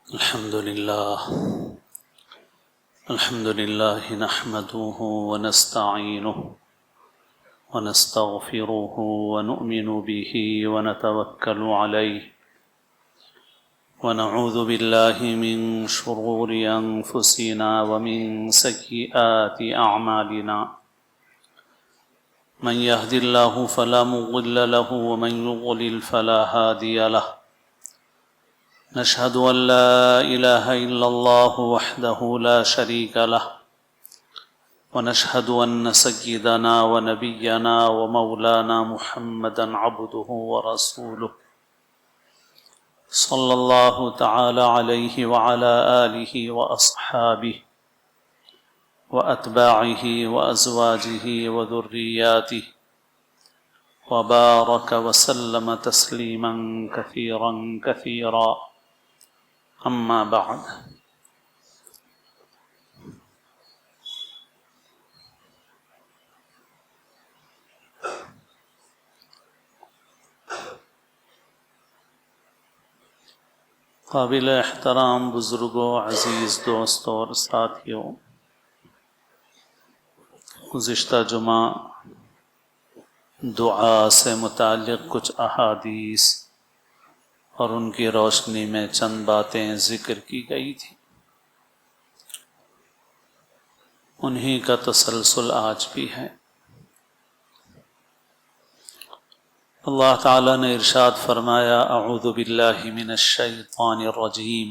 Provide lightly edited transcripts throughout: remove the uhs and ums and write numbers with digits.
الحمد لله نحمده ونستعينه ونستغفره ونؤمن به ونتوكل عليه ونعوذ بالله من شرور أنفسنا ومن سيئات أعمالنا من يهد الله فلا مضل له ومن يضلل فلا هادي له نشهد أن لا إله إلا الله وحده لا شريك له ونشهد أن سيدنا ونبينا ومولانا محمدا عبده ورسوله صلى الله تعالى عليه وعلى آله وأصحابه وأتباعه وأزواجه وذرياته وبارك وسلم تسليما كثيرا كثيرا أما بعد قابل احترام بزرگوں، عزیز دوستوں اور ساتھیوں، گزشتہ جمعہ دعا سے متعلق کچھ احادیث اور ان کی روشنی میں چند باتیں ذکر کی گئی تھی، انہی کا تسلسل آج بھی ہے۔ اللہ تعالیٰ نے ارشاد فرمایا: اعوذ باللہ من الشیطان الرجیم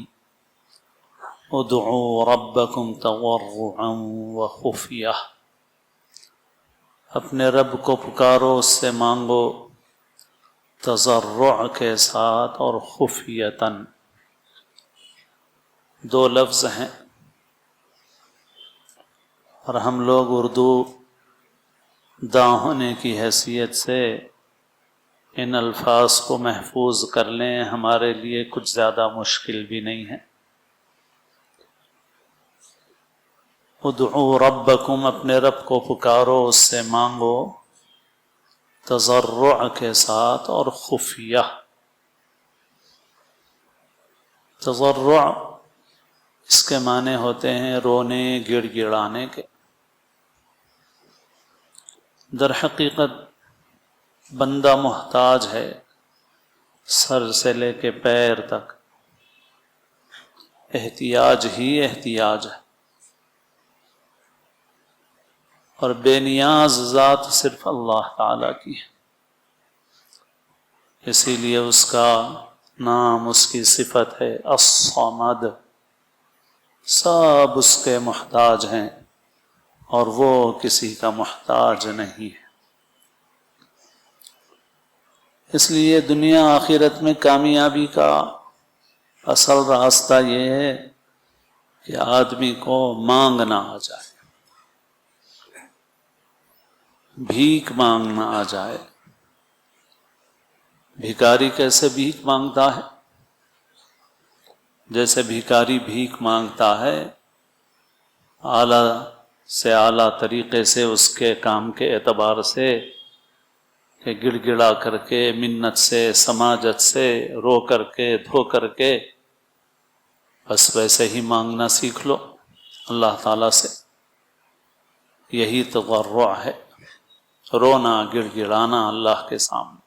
ادعوا ربکم تضرعا وخفیہ، اپنے رب کو پکارو، اس سے مانگو تضرع کے ساتھ اور خفیتاً۔ دو لفظ ہیں اور ہم لوگ اردو داں ہونے کی حیثیت سے ان الفاظ کو محفوظ کر لیں ہمارے لیے کچھ زیادہ مشکل بھی نہیں ہے۔ ادعوا ربکم، اپنے رب کو پکارو، اس سے مانگو، تضرع کے ساتھ اور خفیہ۔ تضرع اس کے معنی ہوتے ہیں رونے گڑ گڑانے کے۔ در حقیقت بندہ محتاج ہے، سر سے لے کے پیر تک احتیاج ہی احتیاج ہے، اور بے نیاز ذات صرف اللہ تعالیٰ کی ہے۔ اسی لیے اس کا نام، اس کی صفت ہے الصمد، سب اس کے محتاج ہیں اور وہ کسی کا محتاج نہیں ہے۔ اس لیے دنیا آخرت میں کامیابی کا اصل راستہ یہ ہے کہ آدمی کو مانگنا آ جائے، بھیک مانگنا آ جائے۔ بھیکاری کیسے بھیک مانگتا ہے؟ جیسے بھیکاری بھیک مانگتا ہے، اعلیٰ سے اعلیٰ طریقے سے، اس کے کام کے اعتبار سے کہ گڑ گڑا کر کے، منت سے، سماجت سے، رو کر کے، دھو کر کے، بس ویسے ہی مانگنا سیکھ لو اللہ تعالیٰ سے۔ یہی تضرع ہے، رونا گڑ گڑانا اللہ کے سامنے،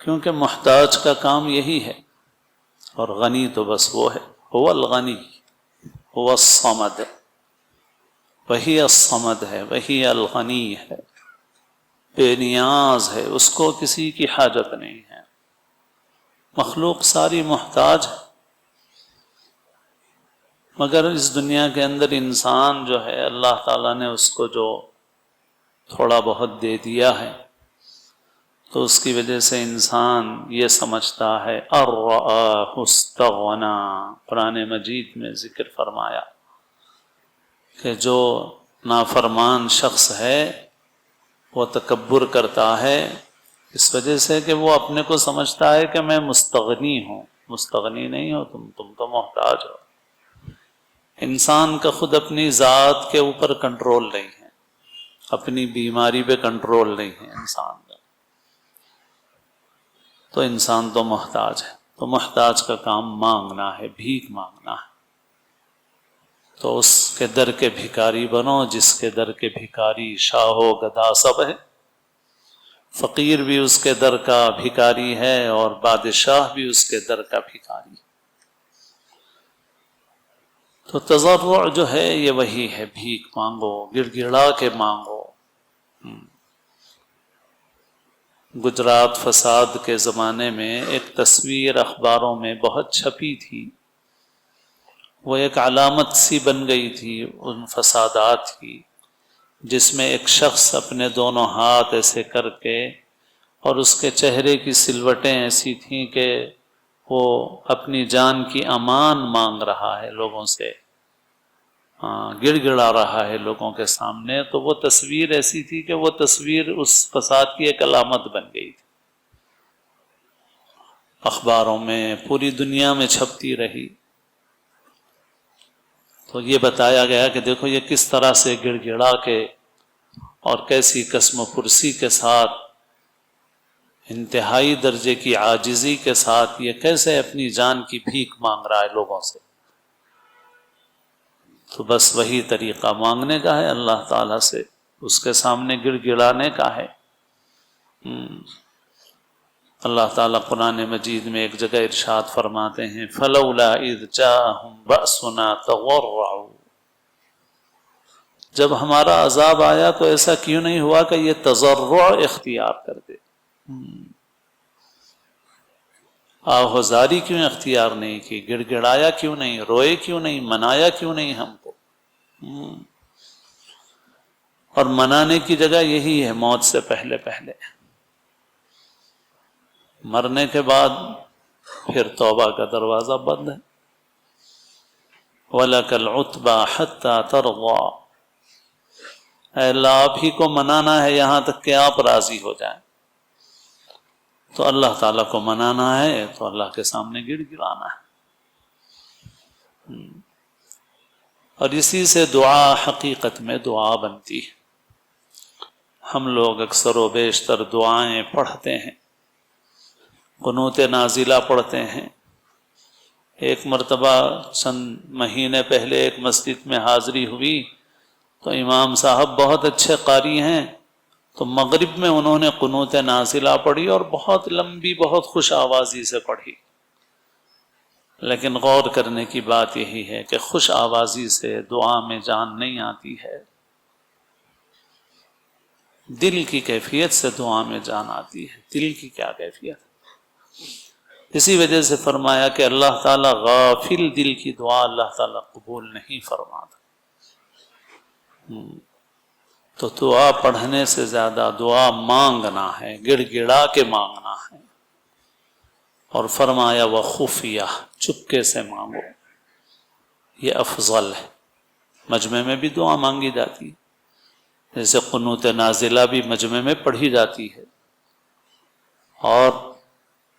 کیونکہ محتاج کا کام یہی ہے، اور غنی تو بس وہ ہے، هو الغنی، هو الصمد، وہی الصمد ہے، وہی الغنی ہے، بے نیاز ہے، اس کو کسی کی حاجت نہیں ہے۔ مخلوق ساری محتاج ہے، مگر اس دنیا کے اندر انسان جو ہے، اللہ تعالیٰ نے اس کو جو تھوڑا بہت دے دیا ہے، تو اس کی وجہ سے انسان یہ سمجھتا ہے ارآہ استغنی۔ قرآن مجید میں ذکر فرمایا کہ جو نافرمان شخص ہے وہ تکبر کرتا ہے اس وجہ سے کہ وہ اپنے کو سمجھتا ہے کہ میں مستغنی ہوں۔ مستغنی نہیں ہو تم تو محتاج ہو۔ انسان کا خود اپنی ذات کے اوپر کنٹرول نہیں ہے، اپنی بیماری پہ کنٹرول نہیں ہے انسان کا، تو انسان تو محتاج ہے۔ تو محتاج کا کام مانگنا ہے، بھیک مانگنا ہے۔ تو اس کے در کے بھکاری بنو جس کے در کے بھکاری شاہ و گدا سب ہے۔ فقیر بھی اس کے در کا بھکاری ہے اور بادشاہ بھی اس کے در کا بھکاری ہے۔ تو تضرع جو ہے یہ وہی ہے، بھیک مانگو، گڑ گڑا کے مانگو۔ گجرات فساد کے زمانے میں ایک تصویر اخباروں میں بہت چھپی تھی، وہ ایک علامت سی بن گئی تھی ان فسادات کی، جس میں ایک شخص اپنے دونوں ہاتھ ایسے کر کے اور اس کے چہرے کی سلوٹیں ایسی تھیں کہ وہ اپنی جان کی امان مانگ رہا ہے لوگوں سے، گڑ گڑا رہا ہے لوگوں کے سامنے۔ تو وہ تصویر ایسی تھی کہ وہ تصویر اس فساد کی ایک علامت بن گئی تھی، اخباروں میں پوری دنیا میں چھپتی رہی۔ تو یہ بتایا گیا کہ دیکھو یہ کس طرح سے گڑ گڑا کے اور کیسی قسم و پرسی کے ساتھ، انتہائی درجے کی عاجزی کے ساتھ یہ کیسے اپنی جان کی بھیک مانگ رہا ہے لوگوں سے۔ تو بس وہی طریقہ مانگنے کا ہے اللہ تعالیٰ سے، اس کے سامنے گڑ گڑانے کا ہے۔ اللہ تعالیٰ قرآن مجید میں ایک جگہ ارشاد فرماتے ہیں فَلَوْلَا إِذْ جَاءَهُمْ بَأْسُنَا تَضَرَّعُوا، جب ہمارا عذاب آیا تو ایسا کیوں نہیں ہوا کہ یہ تضرع اختیار کر دے، آہوزاری کیوں اختیار نہیں کی، گڑ گڑایا کیوں نہیں، روئے کیوں نہیں، منایا کیوں نہیں ہم کو۔ اور منانے کی جگہ یہی ہے موت سے پہلے پہلے، مرنے کے بعد پھر توبہ کا دروازہ بند ہے۔ وَلَكَ الْعُتْبَى حَتَّى تَرْضَى، اے اللہ آپ ہی کو منانا ہے یہاں تک کہ آپ راضی ہو جائیں۔ تو اللہ تعالیٰ کو منانا ہے تو اللہ کے سامنے گڑ گڑانا ہے۔ اور اسی سے دعا حقیقت میں دعا بنتی ہے۔ ہم لوگ اکثر و بیشتر دعائیں پڑھتے ہیں، قنوت نازلہ پڑھتے ہیں۔ ایک مرتبہ چند مہینے پہلے ایک مسجد میں حاضری ہوئی تو امام صاحب بہت اچھے قاری ہیں، تو مغرب میں انہوں نے قنوت نازلہ پڑھی اور بہت لمبی، بہت خوش آوازی سے پڑھی۔ لیکن غور کرنے کی بات یہی ہے کہ خوش آوازی سے دعا میں جان نہیں آتی ہے، دل کی کیفیت سے دعا میں جان آتی ہے۔ دل کی کیا کیفیت؟ اسی وجہ سے فرمایا کہ اللہ تعالیٰ غافل دل کی دعا اللہ تعالیٰ قبول نہیں فرماتا۔ تو دعا پڑھنے سے زیادہ دعا مانگنا ہے، گڑ گڑا کے مانگنا ہے۔ اور فرمایا وخفیہ، چپکے سے مانگو، یہ افضل ہے۔ مجمع میں بھی دعا مانگی جاتی ہے، جیسے قنوت نازلہ بھی مجمع میں پڑھی جاتی ہے، اور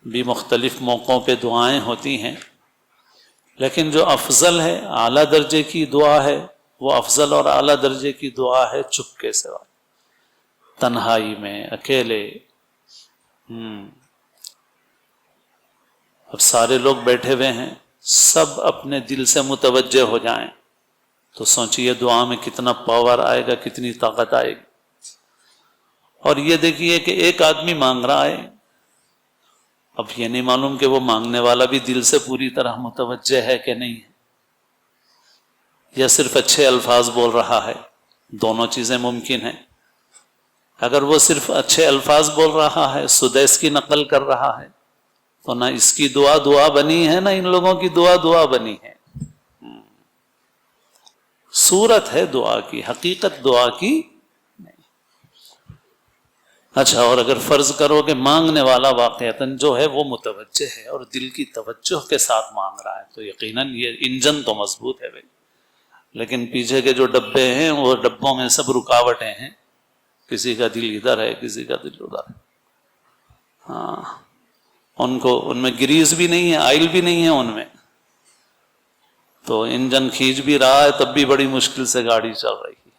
بھی مختلف موقعوں پہ دعائیں ہوتی ہیں، لیکن جو افضل ہے، اعلیٰ درجے کی دعا ہے، وہ افضل اور اعلیٰ درجے کی دعا ہے چپکے سے، تنہائی میں، اکیلے، اور سارے لوگ بیٹھے ہوئے ہیں، سب اپنے دل سے متوجہ ہو جائیں، تو سوچئے دعا میں کتنا پاور آئے گا، کتنی طاقت آئے گی۔ اور یہ دیکھیے کہ ایک آدمی مانگ رہا ہے، اب یہ نہیں معلوم کہ وہ مانگنے والا بھی دل سے پوری طرح متوجہ ہے کہ نہیں ہے، یا صرف اچھے الفاظ بول رہا ہے۔ دونوں چیزیں ممکن ہیں۔ اگر وہ صرف اچھے الفاظ بول رہا ہے، سدیس کی نقل کر رہا ہے، تو نہ اس کی دعا دعا بنی ہے، نہ ان لوگوں کی دعا دعا بنی ہے۔ صورت ہے دعا کی، حقیقت دعا کی نہیں۔ اچھا، اور اگر فرض کرو کہ مانگنے والا واقعتاً جو ہے وہ متوجہ ہے اور دل کی توجہ کے ساتھ مانگ رہا ہے، تو یقیناً یہ انجن تو مضبوط ہے بھائی، لیکن پیچھے کے جو ڈبے ہیں وہ ڈبوں میں سب رکاوٹیں ہیں، کسی کا دل ادھر ہے، کسی کا دل ادھر ہے۔ ان میں گریز بھی نہیں ہے، آئل بھی نہیں ہے ان میں، تو انجن کھینچ بھی رہا ہے تب بھی بڑی مشکل سے گاڑی چل رہی ہے۔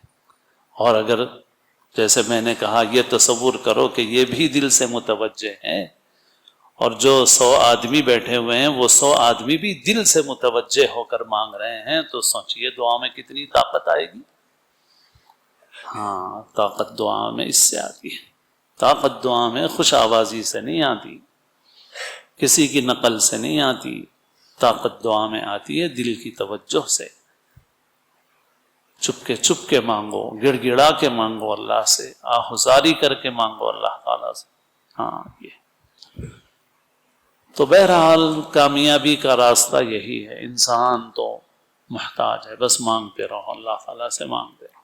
اور اگر جیسے میں نے کہا یہ تصور کرو کہ یہ بھی دل سے متوجہ ہیں اور جو 100 آدمی بیٹھے ہوئے ہیں وہ 100 آدمی بھی دل سے متوجہ ہو کر مانگ رہے ہیں، تو سوچئے دعا میں کتنی طاقت آئے گی۔ ہاں، طاقت دعا میں اس سے آتی ہے۔ طاقت دعا میں خوش آوازی سے نہیں آتی، کسی کی نقل سے نہیں آتی، طاقت دعا میں آتی ہے دل کی توجہ سے۔ چپ کے مانگو، گڑ گڑا کے مانگو اللہ سے، آہذاری کر کے مانگو اللہ تعالیٰ سے۔ ہاں، یہ تو بہرحال کامیابی کا راستہ یہی ہے۔ انسان تو محتاج ہے، بس مانگتے رہو، اللہ تعالیٰ سے مانگتے رہو۔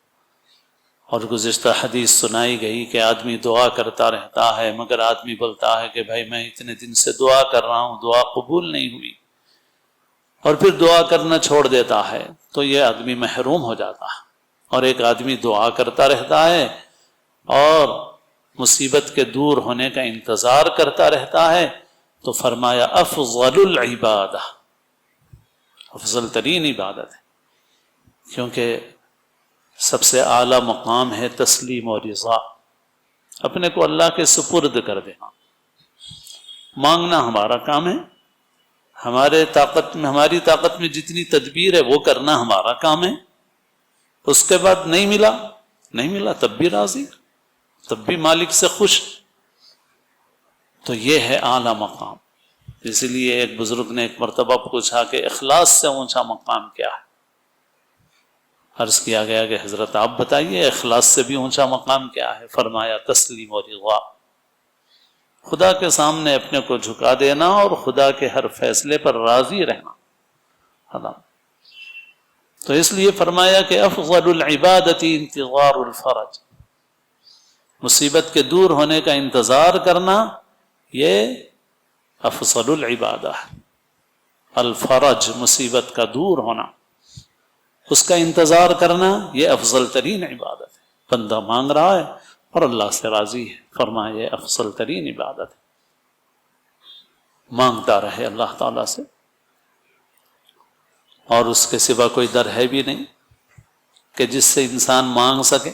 اور گزشتہ حدیث سنائی گئی کہ آدمی دعا کرتا رہتا ہے، مگر آدمی بولتا ہے کہ بھائی میں اتنے دن سے دعا کر رہا ہوں، دعا قبول نہیں ہوئی، اور پھر دعا کرنا چھوڑ دیتا ہے، تو یہ آدمی محروم ہو جاتا ہے۔ اور ایک آدمی دعا کرتا رہتا ہے اور مصیبت کے دور ہونے کا انتظار کرتا رہتا ہے، تو فرمایا افضل العبادہ، افضل ترین عبادت ہے، کیونکہ سب سے اعلیٰ مقام ہے تسلیم و رضا، اپنے کو اللہ کے سپرد کر دینا۔ مانگنا ہمارا کام ہے، ہماری طاقت میں جتنی تدبیر ہے وہ کرنا ہمارا کام ہے۔ اس کے بعد نہیں ملا تب بھی راضی، تب بھی مالک سے خوش، تو یہ ہے اعلیٰ مقام۔ اسی لیے ایک بزرگ نے ایک مرتبہ پوچھا کہ اخلاص سے اونچا مقام کیا ہے؟ عرض کیا گیا کہ حضرت آپ بتائیے اخلاص سے بھی اونچا مقام کیا ہے؟ فرمایا تسلیم و رضا، خدا کے سامنے اپنے کو جھکا دینا اور خدا کے ہر فیصلے پر راضی رہنا۔ تو اس لیے فرمایا کہ افضل العبادت انتظار الفرج، مصیبت کے دور ہونے کا انتظار کرنا یہ افضل العبادہ ہے۔ الفرج، مصیبت کا دور ہونا، اس کا انتظار کرنا یہ افضل ترین عبادت ہے۔ بندہ مانگ رہا ہے اور اللہ سے راضی ہے، فرمایا یہ افضل ترین عبادت ہے۔ مانگتا رہے اللہ تعالیٰ سے، اور اس کے سوا کوئی در ہے بھی نہیں کہ جس سے انسان مانگ سکے،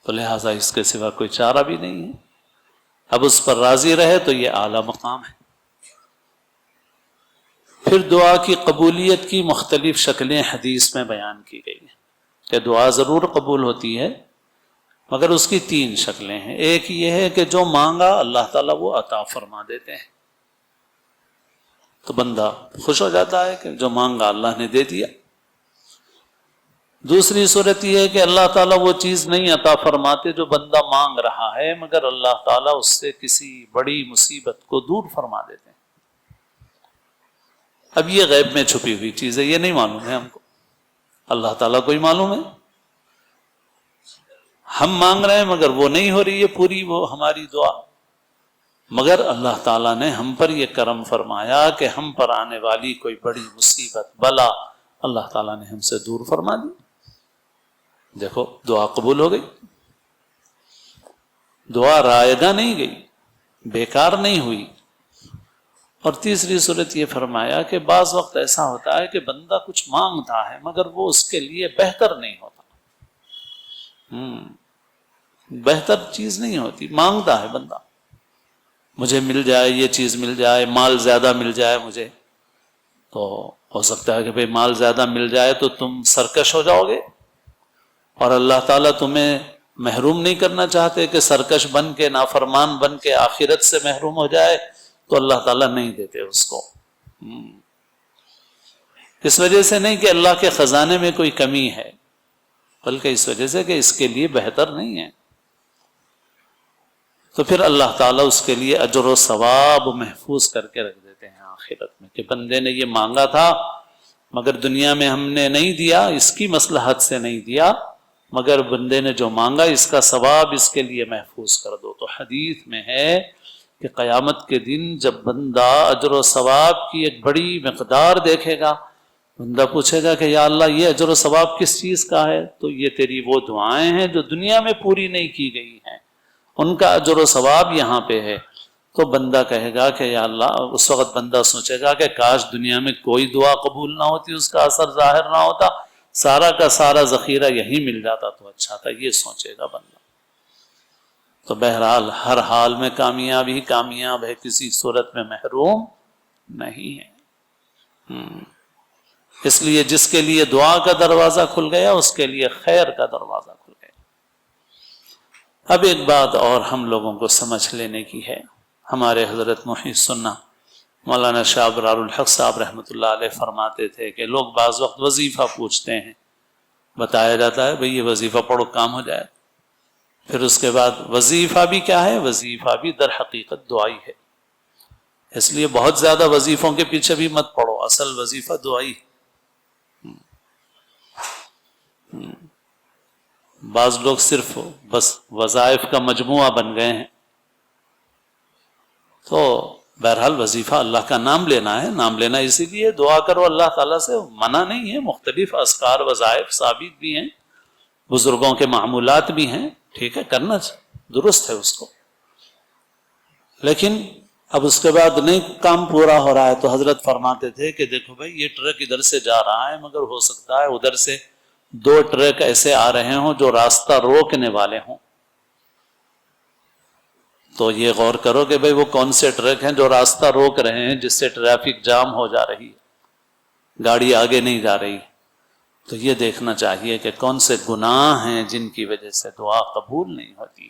تو لہٰذا اس کے سوا کوئی چارہ بھی نہیں ہے۔ اب اس پر راضی رہے تو یہ اعلیٰ مقام ہے۔ پھر دعا کی قبولیت کی مختلف شکلیں حدیث میں بیان کی گئی ہیں کہ دعا ضرور قبول ہوتی ہے، مگر اس کی 3 شکلیں ہیں۔ ایک یہ ہے کہ جو مانگا اللہ تعالیٰ وہ عطا فرما دیتے ہیں، تو بندہ خوش ہو جاتا ہے کہ جو مانگا اللہ نے دے دیا۔ دوسری صورت یہ ہے کہ اللہ تعالیٰ وہ چیز نہیں عطا فرماتے جو بندہ مانگ رہا ہے، مگر اللہ تعالیٰ اس سے کسی بڑی مصیبت کو دور فرما دیتے ہیں۔ اب یہ غیب میں چھپی ہوئی چیز ہے، یہ نہیں معلوم ہے ہم کو، اللہ تعالیٰ کو ہی معلوم ہے۔ ہم مانگ رہے ہیں مگر وہ نہیں ہو رہی ہے پوری وہ ہماری دعا، مگر اللہ تعالیٰ نے ہم پر یہ کرم فرمایا کہ ہم پر آنے والی کوئی بڑی مصیبت بلا اللہ تعالیٰ نے ہم سے دور فرما دی۔ دیکھو دعا قبول ہو گئی، دعا رائگاں نہیں گئی، بیکار نہیں ہوئی۔ اور تیسری صورت یہ فرمایا کہ بعض وقت ایسا ہوتا ہے کہ بندہ کچھ مانگتا ہے مگر وہ اس کے لیے بہتر نہیں ہوتا، بہتر چیز نہیں ہوتی۔ مانگتا ہے بندہ مجھے مل جائے، یہ چیز مل جائے، مال زیادہ مل جائے مجھے، تو ہو سکتا ہے کہ بھئی مال زیادہ مل جائے تو تم سرکش ہو جاؤ گے، اور اللہ تعالیٰ تمہیں محروم نہیں کرنا چاہتے کہ سرکش بن کے، نافرمان بن کے آخرت سے محروم ہو جائے، تو اللہ تعالیٰ نہیں دیتے اس کو۔ اس وجہ سے نہیں کہ اللہ کے خزانے میں کوئی کمی ہے، بلکہ اس وجہ سے کہ اس کے لیے بہتر نہیں ہے۔ تو پھر اللہ تعالیٰ اس کے لیے اجر و ثواب محفوظ کر کے رکھ دیتے ہیں آخرت میں، کہ بندے نے یہ مانگا تھا مگر دنیا میں ہم نے نہیں دیا، اس کی مصلحت سے نہیں دیا، مگر بندے نے جو مانگا اس کا ثواب اس کے لیے محفوظ کر دو۔ تو حدیث میں ہے کہ قیامت کے دن جب بندہ اجر و ثواب کی ایک بڑی مقدار دیکھے گا، بندہ پوچھے گا کہ یا اللہ یہ اجر و ثواب کس چیز کا ہے؟ تو یہ تیری وہ دعائیں ہیں جو دنیا میں پوری نہیں کی گئی ہیں، ان کا اجر و ثواب یہاں پہ ہے۔ تو بندہ کہے گا کہ یا اللہ، اس وقت بندہ سوچے گا کہ کاش دنیا میں کوئی دعا قبول نہ ہوتی، اس کا اثر ظاہر نہ ہوتا، سارا کا سارا ذخیرہ یہی مل جاتا تو اچھا تھا، یہ سوچے گا بندہ۔ تو بہرحال ہر حال میں کامیابی کامیاب ہے، کسی صورت میں محروم نہیں ہے۔ اس لیے جس کے لیے دعا کا دروازہ کھل گیا اس کے لیے خیر کا دروازہ کھل گیا۔ اب ایک بات اور ہم لوگوں کو سمجھ لینے کی ہے، ہمارے حضرت محی السنہ مولانا شاہ ابرار الحق صاحب رحمۃ اللہ علیہ فرماتے تھے کہ لوگ بعض وقت وظیفہ پوچھتے ہیں، بتایا جاتا ہے بھئی یہ وظیفہ پڑھو کام ہو جائے، پھر اس کے بعد وظیفہ بھی کیا ہے؟ وظیفہ بھی در حقیقت دعائی ہے، اس لیے بہت زیادہ وظیفوں کے پیچھے بھی مت پڑو، اصل وظیفہ دعائی ہے۔ بعض لوگ صرف بس وظائف کا مجموعہ بن گئے ہیں، تو بہرحال وظیفہ اللہ کا نام لینا ہے، نام لینا اسی لیے دعا کرو اللہ تعالیٰ سے، منع نہیں ہے، مختلف اذکار وظائف ثابت بھی ہیں، بزرگوں کے معمولات بھی ہیں، ٹھیک ہے، کرنا درست ہے اس کو، لیکن اب اس کے بعد نہیں کام پورا ہو رہا ہے تو حضرت فرماتے تھے کہ دیکھو بھائی یہ ٹرک ادھر سے جا رہا ہے مگر ہو سکتا ہے ادھر سے 2 ٹرک ایسے آ رہے ہوں جو راستہ روکنے والے ہوں، تو یہ غور کرو کہ بھئی وہ کون سے ٹرک ہیں جو راستہ روک رہے ہیں، جس سے ٹریفک جام ہو جا رہی ہے، گاڑی آگے نہیں جا رہی، تو یہ دیکھنا چاہیے کہ کون سے گناہ ہیں جن کی وجہ سے دعا قبول نہیں ہوتی۔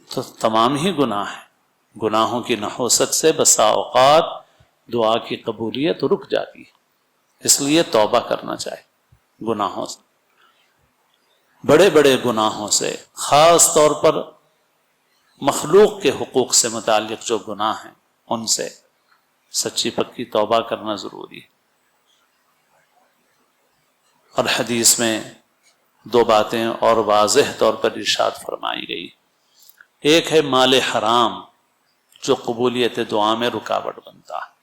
تو تمام ہی گناہ ہیں، گناہوں کی نحوست سے بسا اوقات دعا کی قبولیت رک جاتی ہے، اس لیے توبہ کرنا چاہیے گناہوں سے، بڑے بڑے گناہوں سے، خاص طور پر مخلوق کے حقوق سے متعلق جو گناہ ہیں ان سے سچی پکی توبہ کرنا ضروری ہے۔ اور حدیث میں 2 باتیں اور واضح طور پر ارشاد فرمائی گئی، ایک ہے مال حرام جو قبولیت دعا میں رکاوٹ بنتا ہے،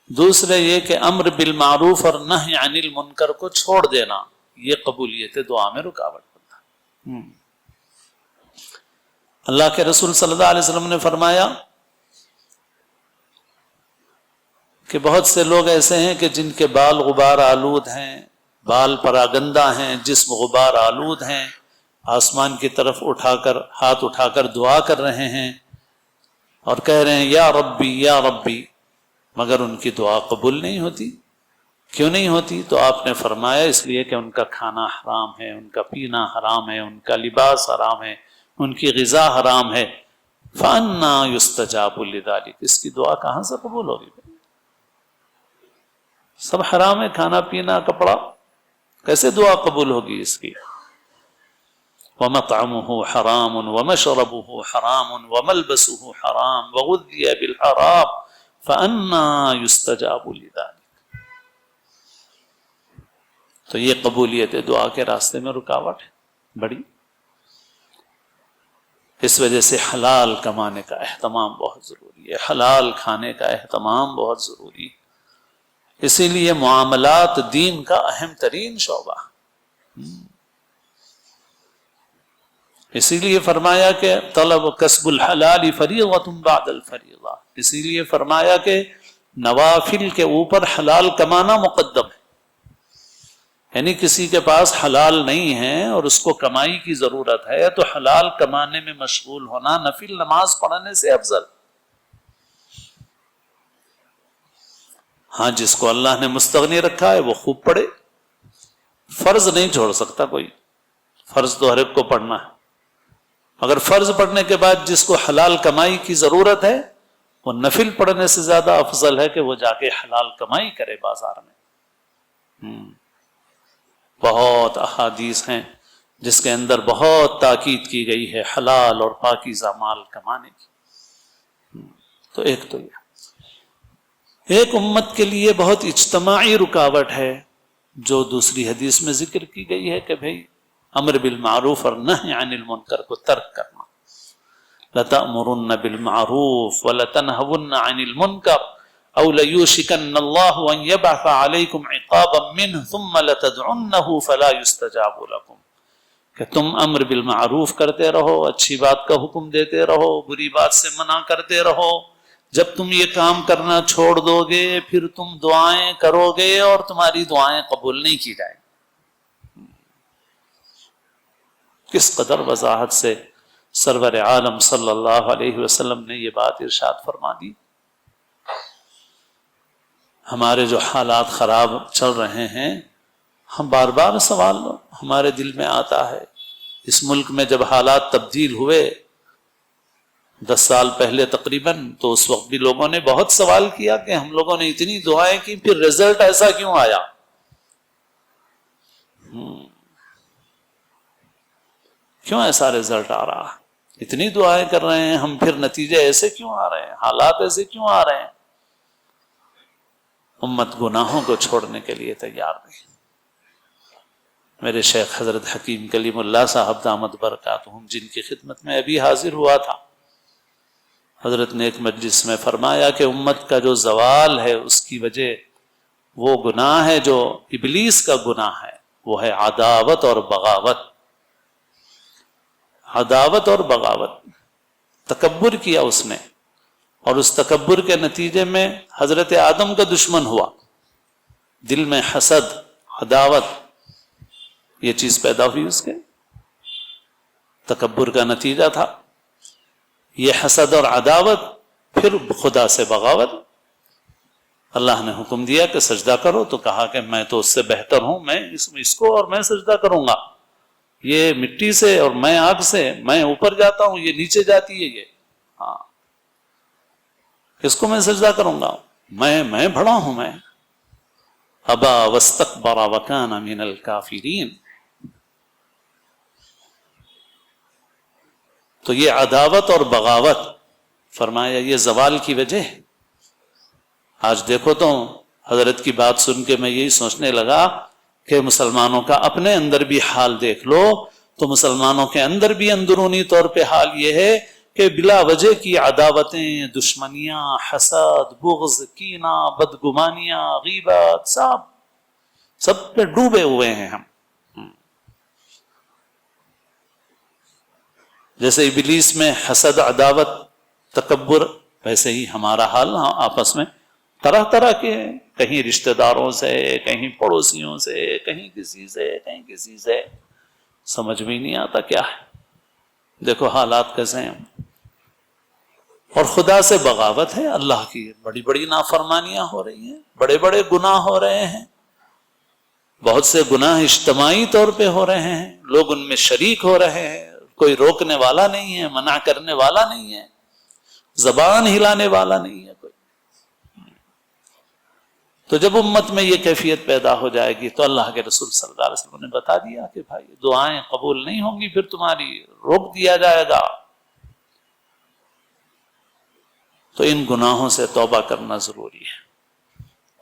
دوسرا یہ کہ امر بالمعروف اور نہی عن المنکر کو چھوڑ دینا، یہ قبولیت دعا میں رکاوٹ بنتا ہے۔ اللہ کے رسول صلی اللہ علیہ وسلم نے فرمایا کہ بہت سے لوگ ایسے ہیں کہ جن کے بال غبار آلود ہیں، بال پراگندہ ہیں، جسم غبار آلود ہیں، آسمان کی طرف ہاتھ اٹھا کر دعا کر رہے ہیں اور کہہ رہے ہیں یا ربی یا ربی، مگر ان کی دعا قبول نہیں ہوتی۔ کیوں نہیں ہوتی؟ تو آپ نے فرمایا اس لیے کہ ان کا کھانا حرام ہے، ان کا پینا حرام ہے، ان کا لباس حرام ہے، ان کی غذا حرام ہے، فَأَنَّا يُسْتَجَابُ لِذَلِكَ، اس کی دعا کہاں سے قبول ہوگی؟ سب حرام ہے، کھانا پینا کپڑا، کیسے دعا قبول ہوگی اس کی؟ وَمَطْعَمُهُ حَرَامٌ وَمَشْرَبُهُ حَرَامٌ وَمَلْبَسُهُ حَرَامٌ وَغُذِّيَ بِالْحَرَامِ فَأَنَّا يُسْتَجَابُ لِذَلِكَ۔ تو یہ قبولیت دعا کے راستے میں رکاوٹ ہے بڑی، اس وجہ سے حلال کمانے کا اہتمام بہت ضروری ہے، حلال کھانے کا اہتمام بہت ضروری ہے، اسی لیے معاملات دین کا اہم ترین شعبہ، اسی لیے فرمایا کہ طلب و کسب الحلال فریضۃ بعد الفریضہ، اسی لیے فرمایا کہ نوافل کے اوپر حلال کمانا مقدم ہے، یعنی کسی کے پاس حلال نہیں ہے اور اس کو کمائی کی ضرورت ہے تو حلال کمانے میں مشغول ہونا نفل نماز پڑھنے سے افضل۔ ہاں جس کو اللہ نے مستغنی رکھا ہے وہ خوب پڑھے، فرض نہیں چھوڑ سکتا کوئی، فرض تو ہر ایک کو پڑھنا ہے، اگر فرض پڑھنے کے بعد جس کو حلال کمائی کی ضرورت ہے وہ نفل پڑھنے سے زیادہ افضل ہے کہ وہ جا کے حلال کمائی کرے بازار میں۔ بہت احادیث ہیں جس کے اندر بہت تاکید کی گئی ہے حلال اور پاکیزہ مال کمانے کی۔ تو ایک تو یہ ایک امت کے لیے بہت اجتماعی رکاوٹ ہے جو دوسری حدیث میں ذکر کی گئی ہے کہ بھئی امر بالمعروف اور نہی عن المنکر کو ترک کرنا، لَتَأْمُرُنَّ بِالْمَعْرُوفِ وَلَتَنْهَوُنَّ عَنِ الْمُنْكَرِ أَوْ لَيُوشِكَنَّ اللَّهُ أَنْ يَبْعَثَ عَلَيْكُمْ عِقَابًا مِّنْهُ ثُمَّ لَتَدْعُنَّهُ فَلَا يُسْتَجَابُ لَكُمْ، کہ تم امر بالمعروف کرتے رہو، اچھی بات کا حکم دیتے رہو، بری بات سے منع کرتے رہو، جب تم یہ کام کرنا چھوڑ دو گے پھر تم دعائیں کرو گے اور تمہاری دعائیں قبول نہیں کی جائیں۔ کس قدر وضاحت سے سرور عالم صلی اللہ علیہ وسلم نے یہ بات ارشاد فرما دی۔ ہمارے جو حالات خراب چل رہے ہیں، ہم بار بار سوال ہمارے دل میں آتا ہے، اس ملک میں جب حالات تبدیل ہوئے 10 سال پہلے تقریباً، تو اس وقت بھی لوگوں نے بہت سوال کیا کہ ہم لوگوں نے اتنی دعائیں کی، پھر رزلٹ ایسا کیوں آیا؟ کیوں ایسا رزلٹ آ رہا ہے؟ اتنی دعائیں کر رہے ہیں ہم، پھر نتیجے ایسے کیوں آ رہے ہیں، حالات ایسے کیوں آ رہے ہیں؟ امت گناہوں کو چھوڑنے کے لیے تیار نہیں۔ میرے شیخ حضرت حکیم کلیم اللہ صاحب دامت برکاتہم، جن کی خدمت میں ابھی حاضر ہوا تھا، حضرت نے ایک مجلس میں فرمایا کہ امت کا جو زوال ہے اس کی وجہ وہ گناہ ہے جو ابلیس کا گناہ ہے، وہ ہے عداوت اور بغاوت۔ عداوت اور بغاوت، تکبر کیا اس نے، اور اس تکبر کے نتیجے میں حضرت آدم کا دشمن ہوا، دل میں حسد، عداوت، یہ چیز پیدا ہوئی اس کے، تکبر کا نتیجہ تھا یہ حسد اور عداوت، پھر خدا سے بغاوت۔ اللہ نے حکم دیا کہ سجدہ کرو، تو کہا کہ میں تو اس سے بہتر ہوں، میں اس کو اور میں سجدہ کروں گا، یہ مٹی سے اور میں آگ سے، میں اوپر جاتا ہوں، یہ نیچے جاتی ہے، یہ ہاں، اس کو میں سجدہ کروں گا، میں بڑا ہوں، میں ابا واستکبر وکان من الکافرین۔ تو یہ عداوت اور بغاوت، فرمایا یہ زوال کی وجہ ہے۔ آج دیکھو تو حضرت کی بات سن کے میں یہی سوچنے لگا کہ مسلمانوں کا اپنے اندر بھی حال دیکھ لو، تو مسلمانوں کے اندر بھی اندرونی طور پہ حال یہ ہے کہ بلا وجہ کی عداوتیں، دشمنیاں، حسد، بغض، کینہ، بدگمانیاں، غیبت، سب پہ ڈوبے ہوئے ہیں ہم۔ جیسے ابلیس میں حسد، عداوت، تکبر، ویسے ہی ہمارا حال آپس میں طرح طرح کے، کہیں رشتہ داروں سے، کہیں پڑوسیوں سے، کہیں کسی سے، سمجھ میں نہیں آتا کیا ہے۔ دیکھو حالات کیسے ہیں، اور خدا سے بغاوت ہے، اللہ کی بڑی بڑی نافرمانیاں ہو رہی ہیں، بڑے بڑے گناہ ہو رہے ہیں، بہت سے گناہ اجتماعی طور پہ ہو رہے ہیں، لوگ ان میں شریک ہو رہے ہیں، کوئی روکنے والا نہیں ہے، منع کرنے والا نہیں ہے، زبان ہلانے والا نہیں ہے کوئی۔ تو جب امت میں یہ کیفیت پیدا ہو جائے گی تو اللہ کے رسول صلی اللہ علیہ وسلم نے بتا دیا کہ بھائی دعائیں قبول نہیں ہوں گی، پھر تمہاری روک دیا جائے گا۔ تو ان گناہوں سے توبہ کرنا ضروری ہے۔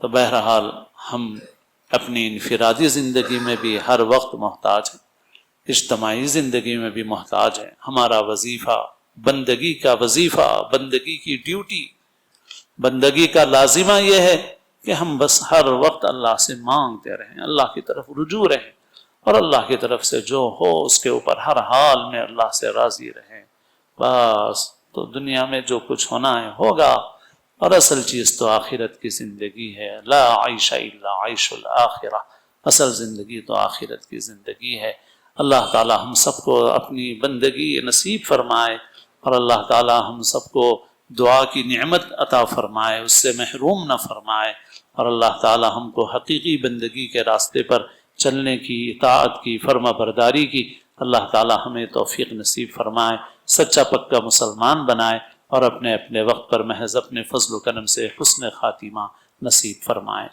تو بہرحال ہم اپنی انفرادی زندگی میں بھی ہر وقت محتاج ہیں، اجتماعی زندگی میں بھی محتاج ہیں۔ ہمارا وظیفہ، بندگی کا وظیفہ، بندگی کی ڈیوٹی، بندگی کا لازمہ یہ ہے کہ ہم بس ہر وقت اللہ سے مانگتے رہیں، اللہ کی طرف رجوع رہیں، اور اللہ کی طرف سے جو ہو اس کے اوپر ہر حال میں اللہ سے راضی رہیں۔ بس تو دنیا میں جو کچھ ہونا ہے ہوگا، اور اصل چیز تو آخرت کی زندگی ہے۔ لا عیش الا عیش الآخرہ، اصل زندگی تو آخرت کی زندگی ہے۔ اللہ تعالی ہم سب کو اپنی بندگی نصیب فرمائے، اور اللہ تعالی ہم سب کو دعا کی نعمت عطا فرمائے، اس سے محروم نہ فرمائے، اور اللہ تعالی ہم کو حقیقی بندگی کے راستے پر چلنے کی، اطاعت کی، فرما برداری کی اللہ تعالی ہمیں توفیق نصیب فرمائے، سچا پکا مسلمان بنائے، اور اپنے اپنے وقت پر محض اپنے فضل و کرم سے حسن خاتمہ نصیب فرمائے۔